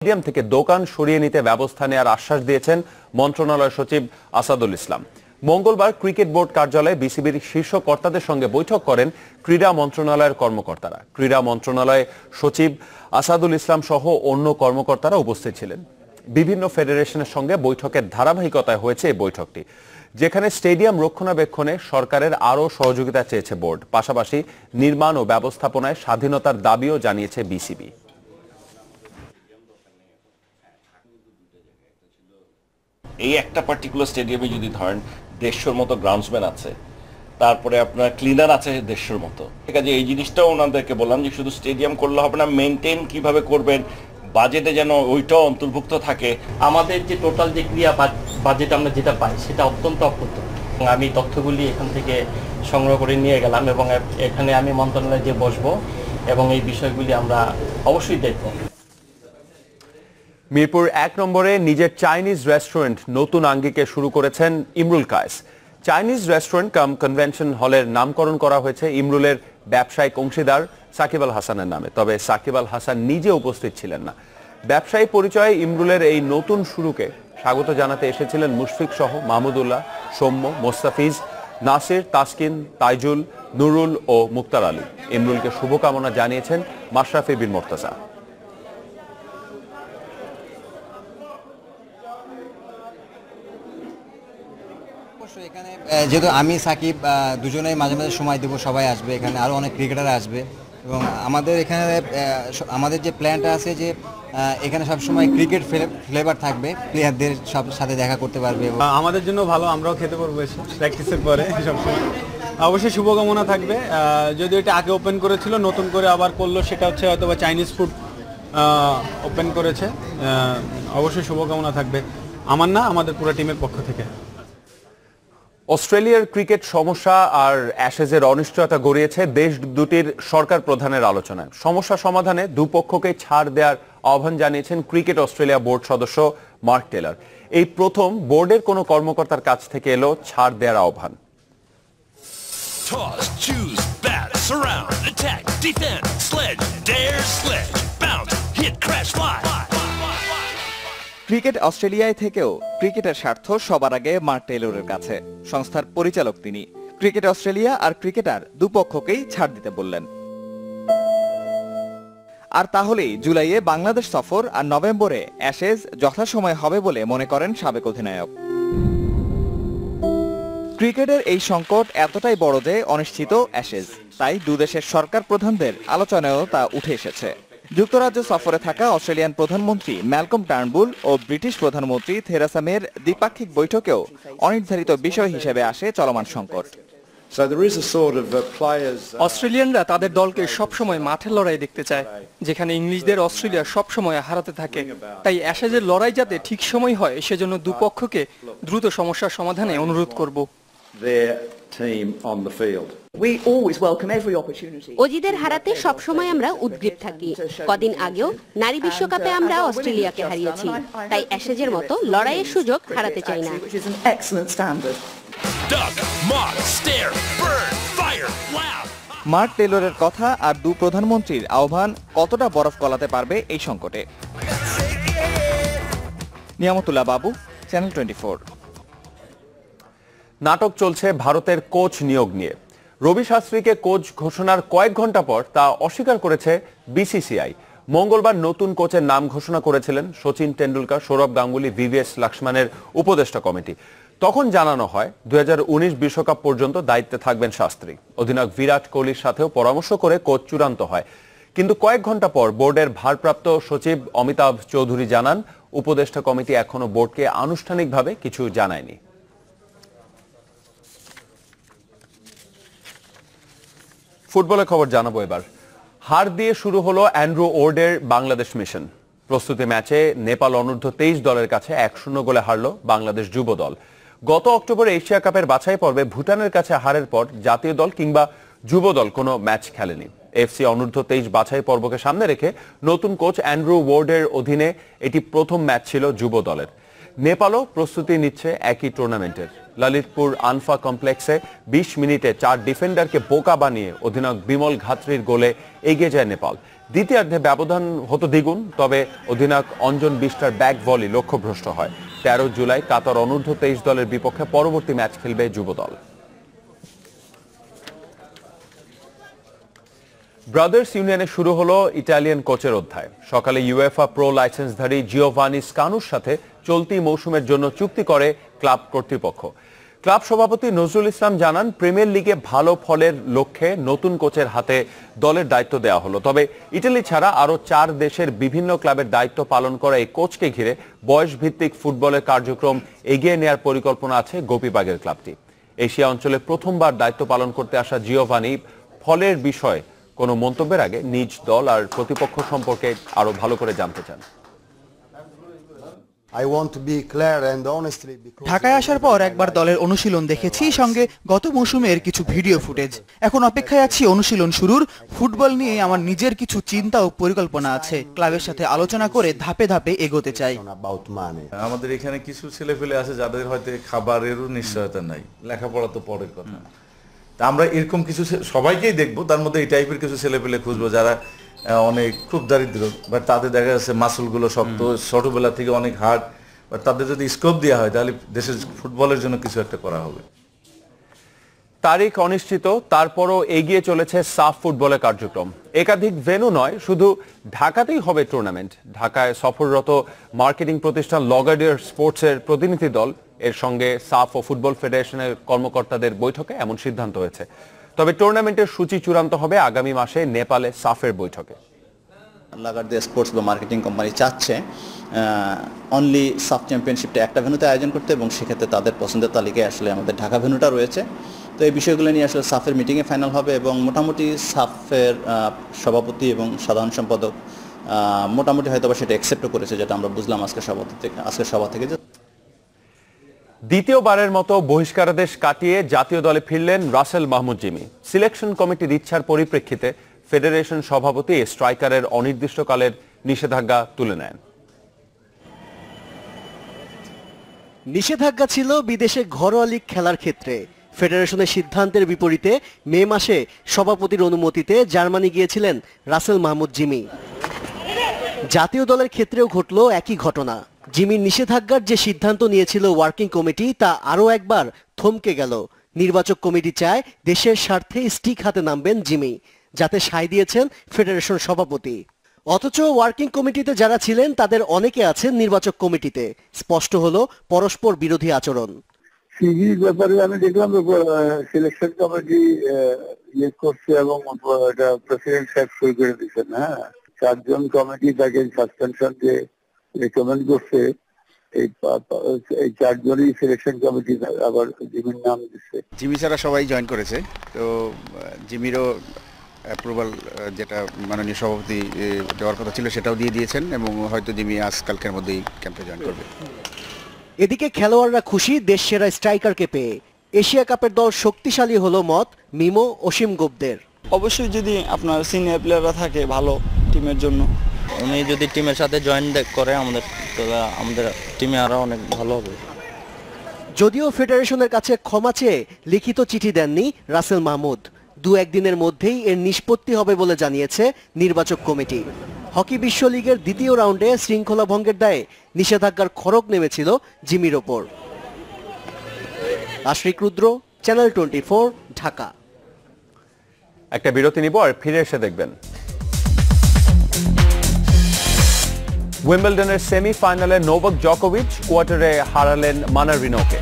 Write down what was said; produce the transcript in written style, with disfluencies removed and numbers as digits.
Stadium থেকে দোকান সরিয়ে নিতে ব্যবস্থা নেওয়ার আশ্বাস দিয়েছেন মন্ত্রণালয় সচিব আসাদুল ইসলাম। মঙ্গলবার ক্রিকেট বোর্ড কার্যালয়ে বিসিবির শীর্ষ কর্তাদের সঙ্গে বৈঠক করেন ক্রীড়া মন্ত্রণালয়ের কর্মকর্তারা। ক্রীড়া মন্ত্রণালয়ে সচিব আসাদুল ইসলাম সহ অন্য কর্মকর্তারা উপস্থিত ছিলেন। বিভিন্ন ফেডারেশনের সঙ্গে বৈঠকের ধারাবাহিকতায় হয়েছে এই বৈঠকটি, যেখানে স্টেডিয়াম রক্ষণাবেক্ষণে সরকারের আরও সহযোগিতা চেয়েছে বোর্ড। পাশাপাশি নির্মাণ ও ব্যবস্থাপনায় স্বাধীনতার দাবিও জানিয়েছে বিসিবি। এই একটা পার্টিকুলার স্টেডিয়ামে যদি ধরেন 150 মতো গ্রাউন্ডসম্যান আছে, তারপরে আপনার ক্লিনার আছে 150 মতো, ঠিক আছে। এই জিনিসটাও ওনাদেরকে বললাম যে শুধু স্টেডিয়াম করলে হবে না, মেনটেন কিভাবে করবেন, বাজেটে যেন ওইটাও অন্তর্ভুক্ত থাকে। আমাদের যে টোটাল যে ক্রিয়া বাজেট আমরা যেটা পাই সেটা অত্যন্ত অপ্রতুল। আমি তথ্যগুলি এখান থেকে সংগ্রহ করে নিয়ে গেলাম এবং এখানে আমি মন্ত্রণালয়ে যে বসবো এবং এই বিষয়গুলি আমরা অবশ্যই দেখব। মিরপুর 1 নম্বরে নিজের চাইনিজ রেস্টুরেন্ট নতুন আঙ্গিকে শুরু করেছেন Imrul Kayes. Chinese restaurant cum convention হলের নামকরণ করা হয়েছে ইমরুলের ব্যবসায়িক অংশীদার সাকিব আল হাসানের নামে, তবে সাকিব আল হাসান নিজে উপস্থিত ছিলেন না। ব্যবসায়ী পরিচয়ে ইমরুলের এই নতুন শুরুকে স্বাগত জানাতে এসেছিলেন মুশফিক সহ মাহমুদুল্লাহ, সৌম্য, মোস্তাফিজ, নাসির, তাসকিন, তাইজুল, নুরুল ও মুক্তার আলী। ইমরুলকে শুভকামনা জানিয়েছেন মাশরাফি বিন মোর্তাজা। এখানে যেহেতু আমি সাকিব দুজনেই মাঝে মাঝে সময় দেবো, সবাই আসবে, এখানে আরও অনেক ক্রিকেটার আসবে এবং আমাদের এখানে আমাদের যে প্ল্যানটা আছে যে এখানে সবসময় ক্রিকেট ফ্লেভার থাকবে, প্লেয়ারদের সব সাথে দেখা করতে পারবে। আমাদের জন্য ভালো, আমরাও খেতে পারবো এসে প্র্যাকটিসের পরে সবসময়। অবশ্যই শুভকামনা থাকবে। যদি এটা আগে ওপেন করেছিল, নতুন করে আবার করলো, সেটা হচ্ছে হয়তো বা চাইনিজ ফুড ওপেন করেছে। অবশ্যই শুভকামনা থাকবে আমার না, আমাদের পুরো টিমের পক্ষ থেকে। অস্ট্রেলিয়ার ক্রিকেট সমস্যা আর অ্যাশেজের অনিশ্চয়তা গড়িয়েছে দেশ দুটির সরকার প্রধানের আলোচনায়। সমস্যা সমাধানে দুপক্ষকে ছাড় দেওয়ার আহ্বান জানিয়েছেন ক্রিকেট অস্ট্রেলিয়া বোর্ড সদস্য মার্ক টেলর। এই প্রথম বোর্ডের কোনো কর্মকর্তার কাছ থেকে এলো ছাড় দেওয়ার আহ্বান। Toss, choose, bat, surround, attack, defend, sledge, dare, sledge, bounce, hit, crash, fly. Cricket অস্ট্রেলিয়ায় থেকেও ক্রিকেটের স্বার্থ সবার আগে মার্ক টেইলরের কাছে। সংস্থার পরিচালক তিনি। ক্রিকেট অস্ট্রেলিয়া আর ক্রিকেটার দুপক্ষকেই ছাড় দিতে বললেন। আর তাহলেই জুলাইয়ে বাংলাদেশ সফর আর নভেম্বরে অ্যাশেজ যথাসময়ে হবে বলে মনে করেন সাবেক অধিনায়ক। ক্রিকেটের এই সংকট এতটাই বড় যে অনিশ্চিত অ্যাশেজ, তাই দুদেশের সরকার প্রধানদের আলোচনায়ও তা উঠে এসেছে। যুক্তরাজ্য সফরে থাকা অস্ট্রেলিয়ান প্রধানমন্ত্রী ম্যালকম টার্নবুল ও ব্রিটিশ প্রধানমন্ত্রী থেরেসা মের দ্বিপাক্ষিক বৈঠকেও অনির্ধারিত বিষয় হিসেবে আসে চলমান সংকট। অস্ট্রেলিয়ানরা তাদের দলকে সবসময় মাঠের লড়াই দেখতে চায়, যেখানে ইংলিশদের অস্ট্রেলিয়া সবসময় হারাতে থাকে। তাই অ্যাশেজের লড়াই যাতে ঠিক সময় হয়, সেজন্য দুপক্ষকে দ্রুত সমস্যার সমাধানে অনুরোধ করব। অজিদের হারাতে সবসময় আমরা উদ্গ্রীব থাকি। কদিন আগেও নারী বিশ্বকাপে আমরা অস্ট্রেলিয়াকে হারিয়েছি, তাই অ্যাশেজের মতো লড়াইয়ের সুযোগ হারাতে চাই না। মার্ক টেইলরের কথা আর দু প্রধানমন্ত্রীর আহ্বান কতটা বরফ গলাতে পারবে এই সংকটে? নিয়ামতুল্লাহ বাবু, চ্যানেল 24। নাটক চলছে ভারতের কোচ নিয়োগ নিয়ে। রবি শাস্ত্রীকে কোচ ঘোষণার কয়েক ঘন্টা পর তা অস্বীকার করেছে বিসিসিআই। মঙ্গলবার নতুন কোচের নাম ঘোষণা করেছিলেন সচিন টেন্ডুলকার, সৌরভ গাঙ্গুলি, ভিভিএস লক্ষ্মণের উপদেষ্টা কমিটি। তখন জানানো হয় 2019 বিশ্বকাপ পর্যন্ত দায়িত্বে থাকবেন শাস্ত্রী। অধিনায়ক বিরাট কোহলির সাথেও পরামর্শ করে কোচ চূড়ান্ত হয়। কিন্তু কয়েক ঘন্টা পর বোর্ডের ভারপ্রাপ্ত সচিব অমিতাভ চৌধুরী জানান, উপদেষ্টা কমিটি এখনো বোর্ডকে আনুষ্ঠানিকভাবে কিছু জানায়নি। ফুটবলের খবর জানাবো এবার। হার দিয়ে শুরু হলো অ্যান্ড্রু ওয়ার্ডের বাংলাদেশ মিশন। প্রস্তুতি ম্যাচে নেপাল অনূর্ধ্ব 23 দলের কাছে 1-0 গোলে হারল বাংলাদেশ যুব দল। গত অক্টোবরে এশিয়া কাপের বাছাই পর্বে ভুটানের কাছে হারের পর জাতীয় দল কিংবা যুব দল কোনো ম্যাচ খেলেনি। এফসি অনূর্ধ্ব 23 বাছাই পর্বকে সামনে রেখে নতুন কোচ অ্যান্ড্রু ওয়ার্ডের অধীনে এটি প্রথম ম্যাচ ছিল যুব দলের। নেপালও প্রস্তুতি নিচ্ছে একই টুর্নামেন্টের। ললিতপুর আনফা কমপ্লেক্সে 20 মিনিটে 4 ডিফেন্ডারকে বোকা বানিয়ে অধিনায়ক বিমল ঘাত্রির গোলে এগিয়ে যায় নেপাল। দ্বিতীয়ার্ধে ব্যবধান হতো দ্বিগুণ, তবে অধিনায়ক অঞ্জন বিষ্টার ব্যাক ভলি লক্ষ্যভ্রষ্ট হয়। 13 জুলাই কাতার অনূর্ধ্ব 23 দলের বিপক্ষে পরবর্তী ম্যাচ খেলবে যুব দল। ব্রাদার্স ইউনিয়নে শুরু হলো ইটালিয়ান কোচের অধ্যায়। সকালে ইউএফা প্রো লাইসেন্সধারী জিওভানি স্কানুর সাথে চলতি মৌসুমের জন্য চুক্তি করে ক্লাব কর্তৃপক্ষ। ক্লাব সভাপতি নজরুল ইসলাম জানান, প্রিমিয়ার লিগে ভালো ফলের লক্ষ্যে নতুন কোচের হাতে দলের দায়িত্ব দেওয়া হলো। তবে ইটালি ছাড়া আরো 4 দেশের বিভিন্ন ক্লাবের দায়িত্ব পালন করা এই কোচকে ঘিরে বয়স ভিত্তিক ফুটবলের কার্যক্রম এগিয়ে নেওয়ার পরিকল্পনা আছে গোপীবাগের ক্লাবটি। এশিয়া অঞ্চলে প্রথমবার দায়িত্ব পালন করতে আসা জিওভানি ফলের বিষয়ে কোনো মন্তব্যের আগে নিজ দল আর প্রতিপক্ষ সম্পর্কে আরো ভালো করে জানতে চান। ঢাকায় আসার পর একবার দলের অনুশীলন দেখেছি, সঙ্গে গত মৌসুমের কিছু ভিডিও ফুটেজ। এখন অপেক্ষায় আছি অনুশীলন শুরুর। ফুটবল নিয়ে আমার নিজের কিছু চিন্তা ও পরিকল্পনা আছে। ক্লাবের সাথে আলোচনা করে ধাপে ধাপে এগোতে চাই। আমাদের এখানে কিছু ছেলেপেলে আছে যাদের হয়তো খাবারেরও নিশ্চয়তা নাই, লেখাপড়া তো পরের কথা। তা আমরা এরকম কিছু সবাইকেই দেখবো, তার মধ্যে এই টাইপের কিছু ছেলেপেলে খুঁজবো যারা অনেক খুব দারিদ্র, বাট তাদের দেখা যাচ্ছে মাসুলগুলো শক্ত, ছোটবেলা থেকে অনেক হার্ড, বাট তাদের যদি স্কোপ দেওয়া হয় তাহলে দেশের ফুটবলের জন্য কিছু একটা করা হবে। তারিখ অনিশ্চিত, তারপরও এগিয়ে চলেছে সাফ ফুটবলের কার্যক্রম। একাধিক ভেন্যু নয়, শুধু ঢাকাতেই হবে টুর্নামেন্ট। ঢাকায় সফররত মার্কেটিং প্রতিষ্ঠান লগার্ডিয়ার স্পোর্টসের প্রতিনিধি দল এর সঙ্গে সাফ ও ফুটবল ফেডারেশনের কর্মকর্তাদের বৈঠকে এমন সিদ্ধান্ত হয়েছে। তবে টুর্নামেন্টের সূচি চূড়ান্ত হবে আগামী মাসে নেপালে সাফের বৈঠকে। লাগার্ডিয়ার স্পোর্টস বা মার্কেটিং কোম্পানি চাচ্ছে অনলি সাফ চ্যাম্পিয়নশিপটা একটা ভেন্যুতে আয়োজন করতে, এবং সেক্ষেত্রে তাদের পছন্দের তালিকায় আসলে আমাদের ঢাকা ভেন্যুটা রয়েছে। তো এই বিষয়গুলো নিয়ে আসলে সাফের মিটিংয়ে ফাইনাল হবে, এবং মোটামুটি সাফের সভাপতি এবং সাধারণ সম্পাদক মোটামুটি হয়তো সেটা অ্যাকসেপ্টও করেছে, যেটা আমরা বুঝলাম আজকের সভা থেকে। দ্বিতীয়বারের মতো বহিষ্কারাদেশ কাটিয়ে জাতীয় দলে ফিরলেন রাসেল মাহমুদ জিমি। সিলেকশন কমিটির ইচ্ছার পরিপ্রেক্ষিতে ফেডারেশন সভাপতি স্ট্রাইকারের অনির্দিষ্টকালের নিষেধাজ্ঞা তুলে নেন। নিষেধাজ্ঞা ছিল বিদেশে ঘরোয়া লীগ খেলার ক্ষেত্রে। ফেডারেশনের সিদ্ধান্তের বিপরীতে মে মাসে সভাপতির অনুমতিতে জার্মানি গিয়েছিলেন রাসেল মাহমুদ জিমি। জাতীয় দলের ক্ষেত্রেও ঘটল একই ঘটনা। জিমির নিষেধাজ্ঞার যে সিদ্ধান্ত নিয়েছিল ওয়ার্কিং কমিটি, তা আরও একবার থমকে গেল। নির্বাচক কমিটি চায় দেশের স্বার্থে স্টিক হাতে নামবেন জিমি, যাতে সায় দিয়েছেন ফেডারেশন সভাপতি। অথচ ওয়ার্কিং কমিটিতে যারা ছিলেন তাদের অনেকে আছেন নির্বাচক কমিটিতে। স্পষ্ট হলো পরস্পর বিরোধী আচরণ। সিজির ব্যাপারে আমি দেখলাম সিলেকশন কমিটি ইয়ে করছে এবং এটা প্রেসিডেন্ট সাহেব সই করে দিচ্ছেন। হ্যাঁ, 4 জন কমিটি তাকে সাসপেনশন দিয়ে রেকমেন্ড করছে। এই 4 জনই সিলেকশন কমিটি আবার জিমির নাম দিচ্ছে। জিমি ছাড়া সবাই জয়েন করেছে, তো জিমিরও অ্যাপ্রুভাল যেটা মাননীয় সভাপতি দেওয়ার কথা ছিল সেটাও দিয়ে দিয়েছেন, এবং হয়তো জিমি আজকালকের মধ্যেই ক্যাম্পে জয়েন করবে। এদিকে খেলোয়াড়রা খুশি দেশ সেরা স্ট্রাইকারকে পেয়ে। এশিয়া কাপের দল শক্তিশালী হলো মত মিমো অসীম গোপদের। অবশ্যই যদি আপনার সিনিয়র প্লেয়াররা থাকে ভালো টিমের জন্য, উনি যদি টিমের সাথে জয়েন করে আমাদের টিমে আরো অনেক ভালো হবে। যদিও ফেডারেশনের কাছে ক্ষমা চেয়ে লিখিত চিঠি দেননি রাসেল মাহমুদ। 2-1 দিনের মধ্যেই এর নিষ্পত্তি হবে বলে জানিয়েছে নির্বাচক কমিটি। হকি বিশ্ব লিগের দ্বিতীয় রাউন্ডে শৃঙ্খলা ভঙ্গের দায়ে নিষেধাজ্ঞার খড়গ নেমেছিল জিমির ওপর। আশরিক রুদ্র, চ্যানেল 24, ঢাকা। একটা বিরতি নিব আর ফিরে এসে দেখবেন। উইম্বলডনের সেমিফাইনালে নোভাক জকোভিচ কোয়ার্টারে হারালেন মানারিনোকে।